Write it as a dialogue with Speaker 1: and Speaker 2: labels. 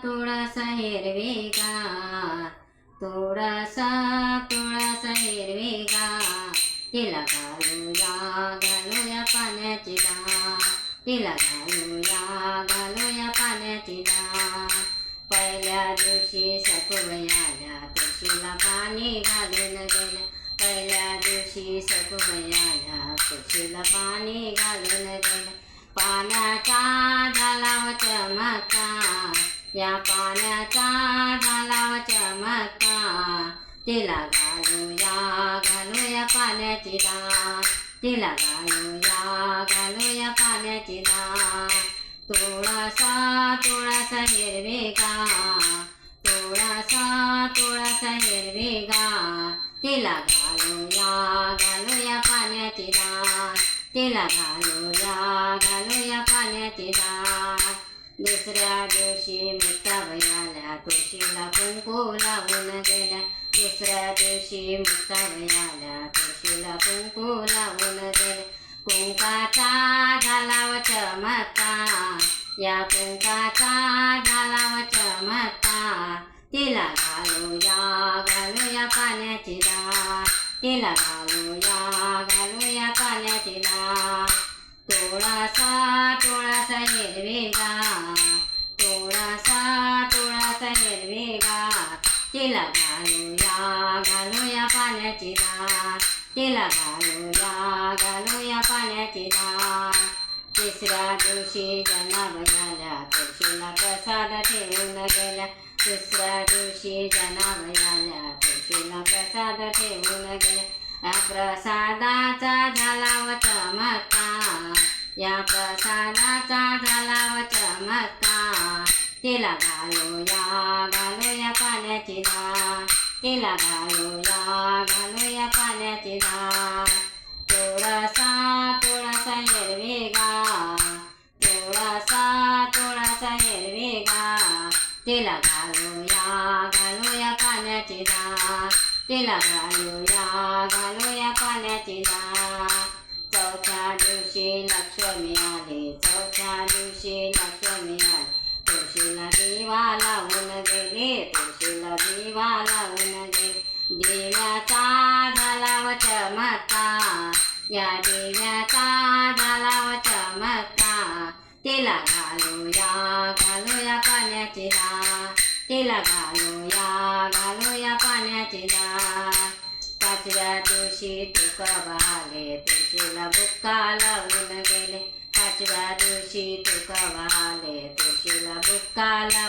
Speaker 1: तुळस हिरवीगार, तुळस तुळस हिरवीगार, तिला घालूया पाण्याची धार, तिला घालूया पाण्याची धार. पहिल्या दिवशी सखुबाई आल्या, तुळशीला पाणी घालून गेल्या. पहिल्या दिवशी सखुबाई आल्या, तुळशीला पाणी घालून गेल्या. पाण्याचा झाला व चमत्कार, या पाण्याचा झाला व चमत्कार. तिला घालूया पाण्याची धार, तिला घालूया पाण्याची धार. तुळस हिरवीगार, तुळस हिरवीगार, तिला घालूया पाण्याची धार, तिला घालूया पाण्याची धार. दुसऱ्या दिवशी मुक्ताबाई आल्या, तुळशीला कुंकू लावून गेल्या. दुसऱ्या दिवशी मुक्ताबाई आल्या, तुळशीला कुंकू लावून गेल्या. कुंकाचा झाला व चमत्कार, या कुंकाचा झाला व चमत्कार. तिला घालूया पाण्याची धार, तिला घालूया पाण्याची धार. तुळस हिरवीगार, तुळस हिरवीगार, तिला घालूया पाण्याची धार, तिला घालूया पाण्याची धार. तिसऱ्या दिवशी जनाबाई आल्या, तुळशीला प्रसाद ठेवून गेल्या. तिसऱ्या दिवशी जनाबाई आल्या, तुळशीला प्रसाद ठेवून गेल्या. या प्रसादाचा झाला व चमत्कार, या प्रसादाचा झाला व चमत्कार. तिला घालूया पाण्याची धार, तिला घालूया पाण्याची धार. तुळस हिरवीगार, तुळस हिरवीगार, तिला घालूया पाण्याची धार, तिला घालूया पाण्याची धार. चौथ्या दिवशी लक्ष्मी आली, चौथ्या दिवशी लक्ष्मी आली, तुळशीला दिवा लावून गेली, तुळशीला दिवा लावून गेली. दिव्याचा झाला व चमत्कार, या दिव्याचा झाला व चमत्कार. तिला घालूया पाण्याची धार, तिला घालूया पाण्याची धार. पाचव्या दिवशी तुकोबा आले, तुळशीला बुक्का लावून गेले. पाचव्या दिवशी तुकोबा आले, तुळशीला बुक्का